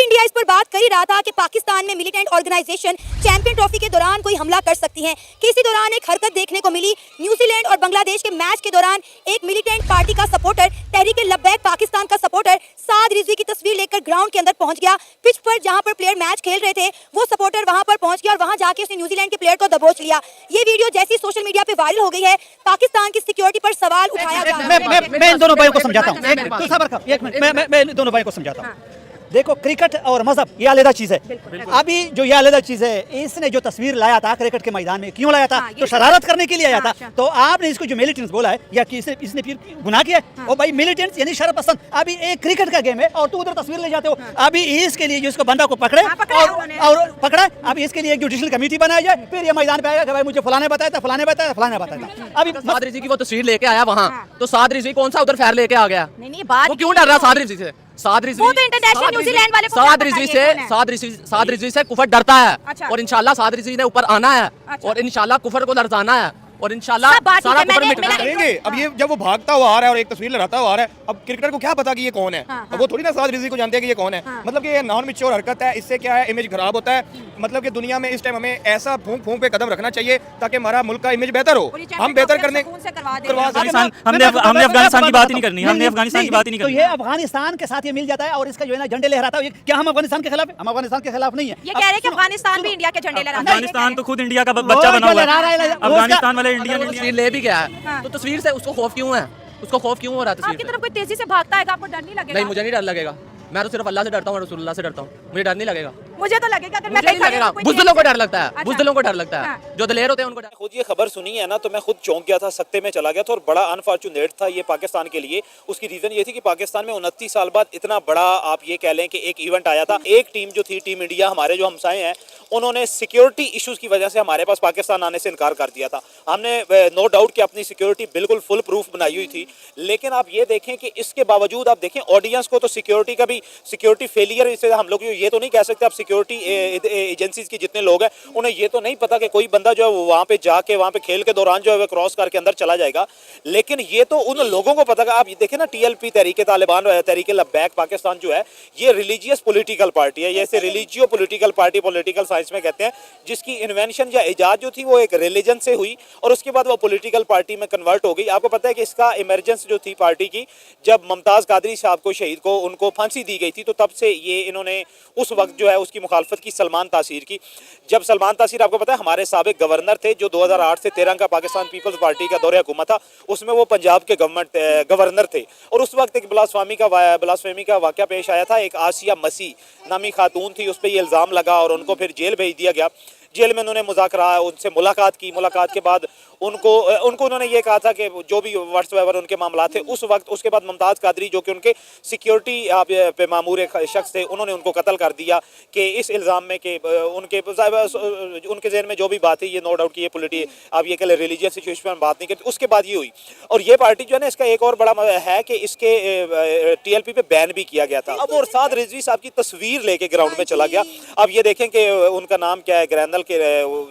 India इस पर बात कर ही रहा था कि पाकिस्तान में मिलिटेंट ऑर्गेनाइजेशन चैंपियन ट्रॉफी के दौरान कोई हमला कर सकती है कि इसी दौरान एक हरकत देखने को मिली। न्यूजीलैंड और बांग्लादेश के मैच के दौरान एक मिलिटेंट पार्टी का सपोर्टर, तहरीक लब्बैक पाकिस्तान का सपोर्टर साद रिजवी की तस्वीर लेकर ग्राउंड के अंदर पहुंच गया। पिच पर जहां पर प्लेयर मैच खेल रहे थे वो सपोर्टर वहां पर पहुंच गया और वहां जाके उसने न्यूजीलैंड के प्लेयर को दबोच लिया। ये वीडियो जैसी सोशल मीडिया पे वायरल हो गई है, पाकिस्तान की सिक्योरिटी पर सवाल उठाया जा रहा है। मैं इन दोनों भाइयों को समझाता हूँ, एक मिनट, मैं इन दोनों भाइयों को समझाता हूँ। देखो, क्रिकेट और मजहब ये अलग चीज है। अभी जो ये अलग चीज है, इसने जो तस्वीर लाया था क्रिकेट के मैदान में क्यों लाया था? तो शरारत करने के लिए आया था। तो आपने इसको जो मिलिटेंट्स बोला है या कि इसने फिर गुनाह किया है? ओ भाई, मिलिटेंट्स यानी शरारत पसंद। अभी एक क्रिकेट का गेम है और तू उधर तस्वीर ले जाते हो। अभी इसके लिए जिसको बंदा को पकड़े और पकड़ा, अभी इसके लिए एक जुडिशल कमेटी बनाई जाए, फिर ये मैदान पे आएगा कि भाई मुझे फलाने बताया था, फलाने बताया था, फलाने बताया था। अभी साद रिजवी की वो तस्वीर लेके आया वहाँ, तो साद रिजवी कौन सा उधर फैर लेके आ गया? नहीं, बात वो क्यों डर रहा साद रिजवी से? साद रिजवी वो तो इंटरनेशनल न्यूजीलैंड वाले को साद रिजवी से कुफर डरता है। अच्छा। और इंशाल्लाह साद रिजवी ने ऊपर आना है। अच्छा। और इंशाल्लाह कुफर को लरजाना है और इंशाल्लाह सारा कुफर मिटना करेंगे। अब ये जब वो भागता हुआ आ रहा है और एक तस्वीर लहराता हुआ आ रहा है, अब क्रिकेटर को क्या पता कि ये कौन है? अब वो थोड़ी ना साद रिजवी को जानते हैं कि ये कौन है। मतलब कि ये नॉन मैच्योर हरकत है। इससे क्या है, इमेज खराब होता है। मतलब कि दुनिया में इस टाइम हमें ऐसा फूंक फूंक पे कदम रखना चाहिए ताकि हमारा मुल्क का इमेज बेहतर हो। हम बेहतर करने हमने अफगानिस्तान की बात ही नहीं करनी, हमने अफगानिस्तान की बात ही नहीं करनी। तो ये अफगानिस्तान के साथ ये मिल जाता है और इसका जो है ना झंडे लहराता है। क्या हम अफगानिस्तान के खिलाफ है? हम अफगानिस्तान के खिलाफ नहीं है। ये कह रहे हैं कि अफगानिस्तान भी इंडिया के झंडे लहराता है। अफगानिस्तान तो खुद इंडिया का बच्चा बना हुआ है। अफगानिस्तान वाले तस्वीर ले भी गया है, तो तस्वीर से उसको खौफ क्यों है? उसको खौफ क्यों हो रहा है तस्वीर आपकी तरफ कोई तेजी से भागता है, आपको डर नहीं लगेगा? नहीं, मुझे नहीं डर लगेगा। मैं तो सिर्फ अल्लाह से डरता हूँ और रसूलुल्लाह से डरता हूँ। मुझे डर नहीं लगेगा। मुझे तो लगेगा अगर मुझे नहीं लगेगा। बुज़दिलों को डर लगता है, बुज़दिलों को डर लगता है। हाँ। जो दलेर होते हैं उनको डर। खुद ये खबर सुनी है ना तो मैं खुद चौंक गया था, सख्ते में चला गया था और बड़ा अनफॉर्चुनेट था ये पाकिस्तान के लिए। उसकी रीज़न ये थी कि पाकिस्तान में 29 साल बाद इतना बड़ा आप ये कह लें कि एक इवेंट आया था। एक टीम जो थी, टीम इंडिया, हमारे जो हमसाए हैं, उन्होंने सिक्योरिटी इश्यूज़ की वजह से हमारे पास पाकिस्तान आने से इनकार कर दिया था। हमने नो डाउट कि अपनी सिक्योरिटी बिल्कुल फुल प्रूफ बनाई हुई थी, लेकिन आप ये देखें कि इसके बावजूद आप देखें ऑडियंस को तो सिक्योरिटी का भी सिक्योरिटी फेलियर, इससे हम लोग ये तो नहीं कह सकते आप सिक्योरिटी एजेंसीज के जितने लोग हैं उन्हें ये तो नहीं पता कि कोई बंदा जो है वो वहाँ पे जाके वहाँ पे खेल के दौरान जो है वो क्रॉस करके अंदर चला जाएगा। लेकिन ये तो उन लोगों को पता। आप ये देखें ना, TLP तहरीके तालिबान, तहरीके लब्बैक पाकिस्तान जो है, ये रिलीजियस पॉलिटिकल पार्टी है। जैसे religio political party political science में कहते हैं, जिसकी इन्वेंशन या इजाद जो थी वो एक रिलीजन से हुई और उसके बाद वो पॉलिटिकल पार्टी में कन्वर्ट हो गई। आपको पता है कि इसका इमरजेंस जो थी पार्टी की, जब मुमताज़ कादरी साहब को, शहीद को, उनको फांसी दी गई थी, तो तब से ये इन्होंने उस वक्त जो है उसकी मुखालफत की सलमान तासीर की। जब सलमान तासीर, आपको पता है, हमारे साबिक गवर्नर थे जो 2008 से 13 का पाकिस्तान पीपल्स पार्टी का दौरे हुकूमत था, उसमें वो पंजाब के गवर्नर थे। और उस वक्त एक ब्लास्फेमी का वाक़या पेश आया था। एक आसिया मसीह नामी खातून थी, उस पर ये इल्ज़ाम लगा और उनको फिर जेल भेज दिया गया। जेल में उन्होंने मुज़ाकरा, उनसे मुलाकात की। मुलाकात के बाद उनको उन्होंने ये कहा था कि जो भी व्हाट्सएवर उनके मामला थे उस वक्त, उसके बाद मुमताज़ कादरी जो कि उनके सिक्योरिटी पे मामूर एक शख्स थे, उन्होंने उनको कत्ल कर दिया कि इस इल्ज़ाम में कि उनके जहन में जो भी बात है, ये नो डाउट कि ये आप ये कह लें रिलीजियस सिचुएशन में बात नहीं करती। उसके बाद ये हुई और ये पार्टी जो है ना, इसका एक और बड़ा है कि इसके TLP पे बैन भी किया गया था। अब और साद रिजवी साहब की तस्वीर लेके ग्राउंड में चला गया। अब ये देखें कि उनका नाम क्या है, ग्रैंडल के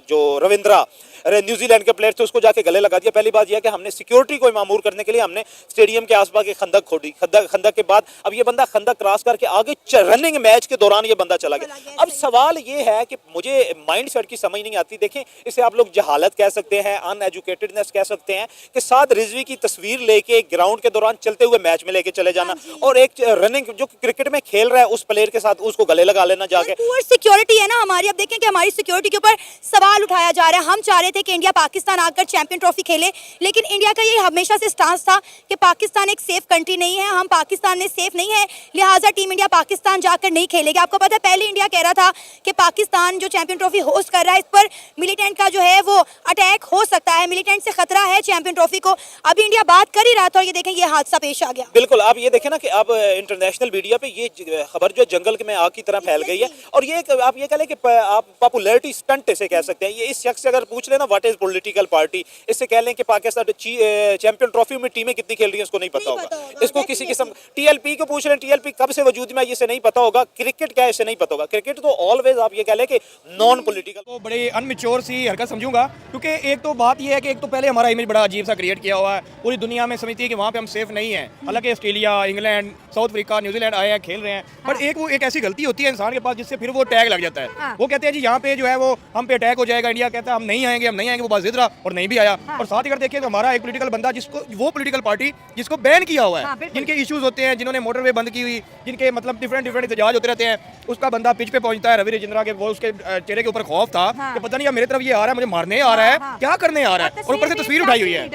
जो रविंद्रा न्यूजीलैंड के प्लेयर थे, उसको जाके गले लगा दिया। पहली बात यह कि हमने सिक्योरिटी को मामूर करने के लिए हमने स्टेडियम के आसपास के खंदक खोदी। खंदक के बाद अब ये बंदा खंदक क्रॉस करके आगे रनिंग मैच के दौरान ये बंदा चला गया। अब सवाल ये है कि मुझे माइंड सेट की समझ नहीं आती। देखें, इसे आप लोग जहालत कह सकते हैं, अनएजुकेटेडनेस कह सकते हैं कि साद रिजवी की तस्वीर लेके ग्राउंड के दौरान चलते हुए मैच में लेके चले जाना और एक रनिंग जो क्रिकेट में खेल रहा है उस प्लेयर के साथ उसको गले लगा लेना जाके। सिक्योरिटी है ना हमारी। अब देखें कि हमारी सिक्योरिटी के ऊपर सवाल उठाया जा रहा है। हम चाह रहे थे कि इंडिया पाकिस्तान आकर चैंपियन ट्रॉफी खेले, लेकिन इंडिया का ये हमेशा से स्टांस था कि पाकिस्तान एक सेफ कंट्री नहीं है, हम पाकिस्तान में सेफ नहीं है, लिहाजा टीम इंडिया पाकिस्तान जाकर नहीं खेलेगी। आपको पता है पहले इंडिया कह रहा था कि पाकिस्तान जो चैंपियन ट्रॉफी होस्ट कर रहा है इस पर मिलिटेंट का जो है वो अटैक हो सकता है, मिलिटेंट से खतरा है चैंपियन ट्रॉफी को। अभी इंडिया बात कर ही रहा था और ये देखें ये हादसा पेश आ गया। बिल्कुल, आप ये देखें ना कि अब इंटरनेशनल मीडिया पे ये खबर जो जंगल में आग की तरह फैल गई है और ये आप ये कह लें कि आप पॉपुलैरिटी स्टंट इसे कह सकते हैं। ये इस शख्स से अगर पूछ लेना ना व्हाट इज पॉलिटिकल पार्टी, इससे कह लें कि पाकिस्तान चैंपियन ट्रॉफी में टीमें कितनी खेल रही हैं उसको नहीं पता होगा, इसको किसी किस्म टीएलपी को पूछ रहे हैं, टीएलपी कब से वजूद में इसे नहीं पता होगा, क्रिकेट क्या है इसे नहीं पता होगा। क्रिकेट तो ऑलवेज आप ये कह लें कि नॉन पॉलिटिकल। तो बड़े अनमिच्योर सी हरकत समझूंगा, क्योंकि एक तो बात यह है कि एक तो पहले हमारा इमेज बड़ा अजीब सा क्रिएट किया हुआ है, पूरी दुनिया में समझती है कि वहाँ पे हम सेफ नहीं हैं। हालांकि Australia, England, south Africa, New Zealand आए हैं, खेल रहे हैं, पर एक वो एक ऐसी गलती होती है इंसान के पास जिससे फिर वो टैग लग जाता है। वो कहते हैं जी यहाँ पे जो है वो हम पे अटैक हो जाएगा, इंडिया कहता है हम नहीं आएंगे, हम नहीं आएंगे, वो बात जिद रहा और नहीं भी आया। और साथ ही अगर देखिए तो हमारा एक पोलिटिकल बंदा जिसको वो पोलिटिकल पार्टी जिसको बैन किया हुआ है, जिनके इश्यूज होते हैं, जिन्होंने मोटरवे बंद की हुई, जिनके मतलब डिफरेंट एहतजाज होते रहते हैं, उसका बंदा पिच पे पहुंचता है। रवि राजेंद्रा के वो उसके चेहरे के ऊपर खौफ था कि पता नहीं अब मेरे तरफ ये आ रहा है, मुझे मारने आ रहा है, क्या करने आ रहा है, और ऊपर से तस्वीर उठाई हुई है।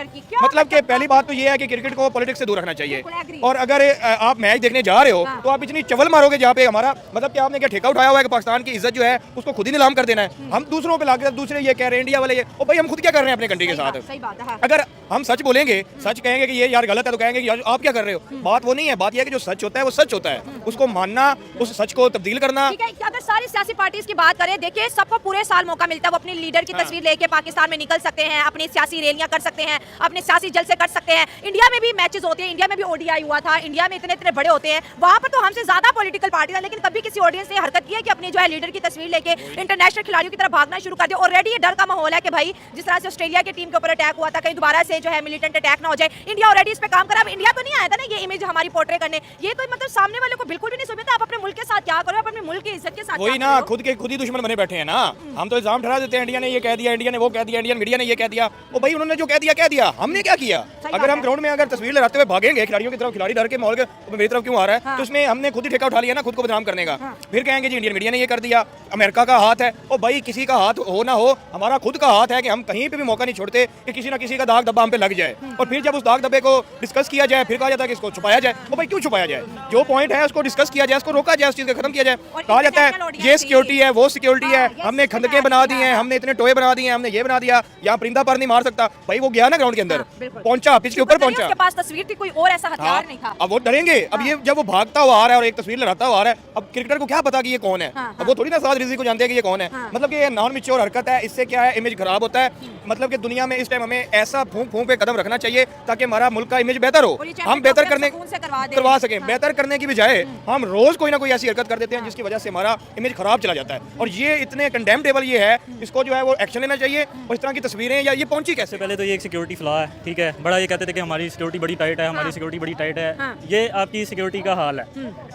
मतलब कि पहली बात तो ये है कि क्रिकेट को पॉलिटिक्स से दूर रखना चाहिए। और अगर आप मैच देखने जा रहे हो तो आप इतनी चवल मारोगे जहाँ पे हमारा मतलब कि आपने क्या ठेका उठाया हुआ है कि पाकिस्तान की इज्जत जो है उसको खुद ही नीलाम कर देना है। हम दूसरों पे लाके दूसरे ये कह रहे हैं इंडिया वाले ये, ओ भाई हम खुद क्या कर रहे हैं अपने कंट्री के साथ। अगर हम सच बोलेंगे, सच कहेंगे कि ये यार गलत है, तो कहेंगे कि यार आप क्या कर रहे हो। बात वो नहीं है, बात यह है कि जो सच होता है वो सच होता है, उसको मानना, उस सच को तब्दील करना। ठीक है, अगर सारी सियासी पार्टीज की बात करें, देखिए सबको पूरे साल मौका मिलता है, वो अपने लीडर की तस्वीर लेके पाकिस्तान में निकल सकते हैं, अपनी सियासी रैलियां कर सकते हैं, अपने सियासी जलसे कर सकते हैं। इंडिया में भी मैचेस होते हैं, इंडिया में भी ओडीआई हुआ था, इंडिया में इतने इतने बड़े होते हैं, वहाँ पर तो हमसे ज्यादा पॉलिटिकल पार्टी है, लेकिन कभी किसी ऑडियंस ने हरकत की है कि अपनी जो है लीडर की तस्वीर लेके इंटरनेशनल खिलाड़ियों की तरफ भागना शुरू कर दिया। ऑलरेडी ये डर का माहौल है कि भाई जिस तरह से ऑस्ट्रेलिया की टीम के ऊपर अटैक हुआ था, कहीं दोबारा से जो है मिलिटेंट अटैक ना हो जाए। इंडिया ऑलरेडी इस पे काम कर रहा है। इंडिया तो नहीं आया था ना ये इमेज हमारी पोर्ट्रे करने, ये तो मतलब सामने वाले को बिल्कुल भी नहीं समझता आप अपने मुल्क के साथ क्या करो, आप अपने मुल्क की इज्जत के साथ वही ना, खुद ही दुश्मन बने बैठे हैं ना। हम तो इल्जाम ठहरा देते हैं इंडिया ने ये कह दिया, इंडिया ने वो कह दिया, इंडियन मीडिया ने ये कह दिया। ओ भाई उन्होंने जो कह दिया हमने क्या किया। अगर हम ग्राउंड में अगर तस्वीर लगाते हुए भागेंगे खिलाड़ियों की तरफ, खिलाड़ी डर के माहौल के मेरी तरफ क्यों आ रहा है, तो उसमें हमने खुद ही ठेका उठा लिया ना खुद को बदनाम करने का। फिर कहेंगे जी इंडियन मीडिया ने ये कर दिया, अमेरिका का हाथ है। ओ भाई किसी का हाथ हो ना हो, हमारा खुद का हाथ है कि हम कहीं पे भी मौका नहीं छोड़ते कि किसी ना किसी का दाग धब्बा हम पे लग जाए। और फिर जब उस दाग धब्बे को डिस्कस किया जाए फिर कहा जाता है कि इसको छुपाया जाए। ओ भाई क्यों छुपाया जाए, जो पॉइंट है उसको डिस्कस किया जाए, उसको रोका जाए, उस चीज को खत्म किया जाए। कहा जाता है ये सिक्योरिटी है, वो सिक्योरिटी है, हमने खंदकें बना दी हैं, हमने इतने टोए बना दिए हैं, हमने ये बना दिया, यहाँ परिंदा पर नहीं मार सकता। भाई वो गया ना ग्राउंड के अंदर, पहुंचा पिच के ऊपर पहुंचा, उसके पास तस्वीर थी, कोई और ऐसा हथियार नहीं था। अब वो डरेंगे। अब ये जब वो भागता हुआ आ रहा है और एक तस्वीर लगाता हुआ आ रहा है, अब क्रिकेटर को क्या पता कि ये कौन है। अब वो थोड़ी ना साद रिजवी को जानते हैं कि ये कौन है। मतलब कि ये नॉन मैच्योर हरकत है, इससे क्या है इमेज खराब होता है। मतलब कि दुनिया में इस टाइम हमें ऐसा फूंक फूंक पे कदम रखना चाहिए ताकि हमारा मुल्क का इमेज बेहतर हो, हम बेहतर करने करवा सकें। बेहतर करने की बजाय हम रोज कोई ना कोई ऐसी हरकत कर देते हैं जिसकी वजह से हमारा इमेज खराब चला जाता है। और ये इतने कंडेम्नेबल ये है, इसको जो है वो एक्शन लेना चाहिए। और इस तरह की तस्वीरें या ये पहुंची कैसे। पहले तो ये एक सिक्योरिटी फ्लॉ है, ठीक है, बड़ा ये कहते थे कि हमारी सिक्योरिटी बड़ी टाइट है, हमारी सिक्योरिटी बड़ी टाइट है। ये आपकी सिक्योरिटी का हाल है।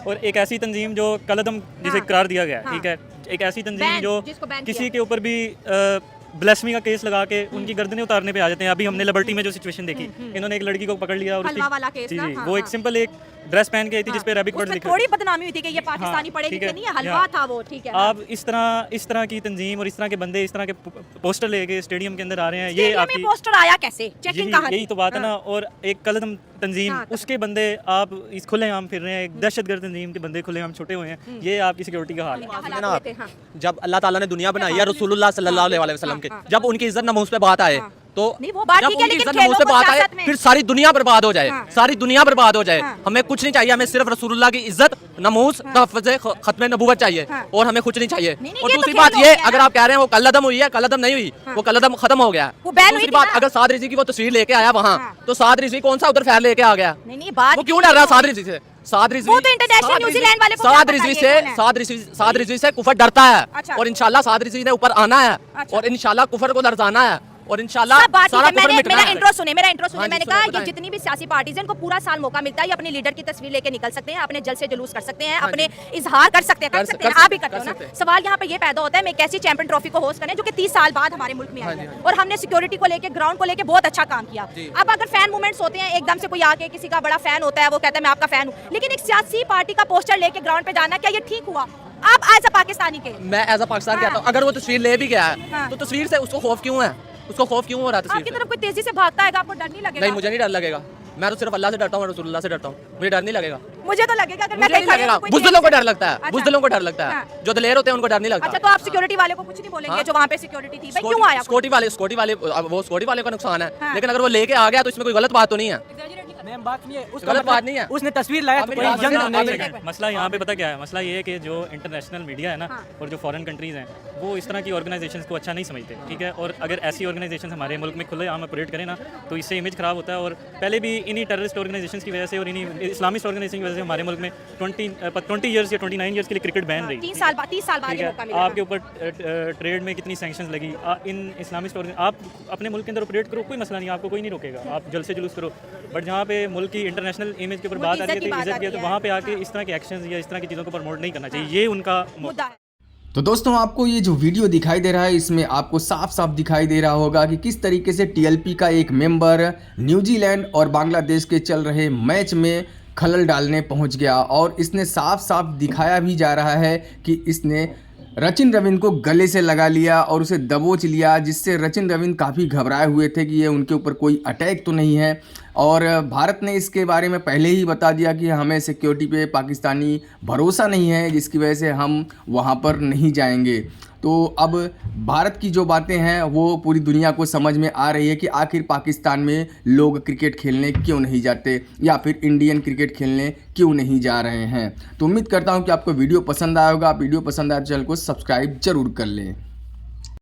और एक ऐसी तंजीम जो कलदम जिसे करार दिया गया, ठीक है, एक ऐसी तंजीम जो किसी के ऊपर भी ब्लेस्मी का केस लगा के उनकी गर्दनें उतारने पे आ जाते हैं। अभी हमने लिबर्टी में जो सिचुएशन देखी, इन्होंने एक लड़की को पकड़ लिया और जी वो एक सिंपल एक ड्रेस पहन के आई थी जिस पे रैबिक वर्ड लिखा, थोड़ी बदनामी हुई थी कि ये पाकिस्तानी पढ़े लिखे नहीं है, हलवा था वो, ठीक है। आप इस तरह की तंजीम और इस तरह के बंदे इस तरह के पोस्टर लेके स्टेडियम के अंदर आ रहे हैं, ये आपकी पोस्टर आया कैसे, चेकिंग कहां, यही तो बात है ना। और एक कलदम तंजीम उसके बंदे आप इस खुलेआम फिर रहे हैं, एक दहशतगर्द तंजीम के बंदे खुलेआम छुटे हुए हैं, ये आपकी सिक्योरिटी का हाल है। जब अल्लाह ताला ने दुनिया बनाई है रसूलुल्लाह सल्लल्लाहु अलैहि वसल्लम के, जब उनकी इज्जत नमूस पे बात आए तो जब उनकी इज्जत नमूस पे बात आए फिर सारी दुनिया बर्बाद हो जाए, सारी दुनिया बर्बाद हो जाए। हमें कुछ नहीं चाहिए, हमें सिर्फ रसूलुल्लाह की इज्जत नमूस तहफ़्फ़ुज़ खत्म नबूवत चाहिए और हमें कुछ नहीं चाहिए। और दूसरी बात ये, अगर आप कह रहे हैं वो कलदम हुई है, कलदम नहीं हुई, वो कलदम खत्म हो गया। दूसरी बात, अगर साद रिज़वी की वो तस्वीर लेके आया वहाँ, तो साद रिज़वी कौन सा उधर फैल लेके आ गया, वो क्यों डर रहा साद रिज़वी से? साद रिज़वी से कुफर डरता है और इंशाल्लाह साद रिज़वी ने ऊपर आना है और इंशाल्लाह कुफर को लरज़ाना है और इंशाल्लाह सारा कुफर मिटना है। मेरा इंट्रो सुने, मैंने कहा ये जितनी भी सियासी पार्टीज हैं इनको पूरा साल मौका मिलता है, ये अपने लीडर की तस्वीर लेके निकल सकते हैं, अपने जलसे जुलूस कर सकते हैं, अपने इजहार कर सकते हैं, आप भी करते हो ना। सवाल यहाँ पे ये पैदा होता है मैं कैसी चैंपियन ट्रॉफी को होस्ट करें जो कि 30 साल बाद हमारे मुल्क में आई है और हमने सिक्योरिटी को लेके, ग्राउंड को लेके बहुत अच्छा काम किया। अब अगर फैन मूवमेंट्स होते हैं, एकदम से कोई आके किसी का बड़ा फैन होता है, वो कहता है मैं आपका फैन हूँ, लेकिन एक सियासी पार्टी का पोस्टर लेके ग्राउंड पे जाना, क्या ये ठीक हुआ? आप एज अ पाकिस्तानी के, मैं एज अ पाकिस्तान कहता हूँ, अगर वो तस्वीर ले भी गया है तो तस्वीर से उसको खौफ क्यों है, उसको खौफ क्यों हो रहा है? आपकी तरफ कोई तेजी से भागता है, आपको डर नहीं लगेगा? नहीं, मुझे नहीं डर लगेगा, मैं तो सिर्फ अल्लाह से डरता हूँ, रसूलुल्लाह से डरता हूँ, मुझे डर नहीं लगेगा। मुझे तो लगेगा, अगर मुझे नहीं लगेगा, बुज़दिलों को डर लगता है, बुज़दिलों को डर लगता है, जो दलेर होते हैं उनको डर नहीं लगता। अच्छा, तो आप सिक्योरिटी वाले को कुछ नहीं बोलेंगे जो वहाँ पे सिक्योरिटी थी, भाई क्यों आया? सिक्योरिटी वाले वो सिक्योरिटी वाले का नुकसान है, लेकिन अगर वो लेके आ गया तो इसमें कोई गलत बात तो नहीं है। मैम बात नहीं है, गलत बात नहीं है। उसने तस्वीर लाया तो कोई जंग नहीं है। मसला यहाँ पे पता क्या है, मसला ये है कि जो इंटरनेशनल मीडिया है ना और जो फॉरेन कंट्रीज़ हैं वो इस तरह की ऑर्गेनाइजेशंस को अच्छा नहीं समझते, ठीक है। और अगर ऐसी ऑर्गेनाइजेशन हमारे मुल्क में खुलेआम ऑपरेट करें ना तो इससे इमेज ख़राब होता है। और पहले भी इन्हीं टेररिस्ट ऑर्गेनाइजेशन की वजह से और इन्हीं इस्लामिस्ट ऑर्गेनाइजेशन की वजह से हमारे मुल्क में 20 ईयर्स या 29 ईयर्स के लिए क्रिकेट बैन रही। 30 साल बाद ठीक है, आपके ऊपर ट्रेड में कितनी सैंक्शंस लगी। इन इस्लामिस्ट आप अपने मुल्क के अंदर ऑपरेट करो, कोई मसला नहीं, आपको कोई नहीं रोकेगा, आप जल्द से जुलूस करो। बट जहाँ पे मुल्क की इंटरनेशनल इमेज के ऊपर बात आ रही है, इज्जत की है, तो वहाँ पे आके इस तरह के एक्शंस या इस तरह की चीज़ों को प्रमोट नहीं करना चाहिए, ये उनका मुद्दा है। तो दोस्तों आपको ये जो वीडियो दिखाई दे रहा है इसमें आपको साफ साफ दिखाई दे रहा होगा कि किस तरीके से टीएलपी का एक मेंबर न्यूजीलैंड और बांग्लादेश के चल रहे मैच में खलल डालने पहुंच गया। और इसने साफ साफ दिखाया भी जा रहा है कि इसने रचिन रविंद्र को गले से लगा लिया और उसे दबोच लिया, जिससे रचिन रविंद्र काफ़ी घबराए हुए थे कि ये उनके ऊपर कोई अटैक तो नहीं है। और भारत ने इसके बारे में पहले ही बता दिया कि हमें सिक्योरिटी पे पाकिस्तानी भरोसा नहीं है, जिसकी वजह से हम वहाँ पर नहीं जाएंगे। तो अब भारत की जो बातें हैं वो पूरी दुनिया को समझ में आ रही है कि आखिर पाकिस्तान में लोग क्रिकेट खेलने क्यों नहीं जाते या फिर इंडियन क्रिकेट खेलने क्यों नहीं जा रहे हैं। तो उम्मीद करता हूँ कि आपको वीडियो पसंद आया होगा। आप वीडियो पसंद आए तो चैनल को सब्सक्राइब जरूर कर लें।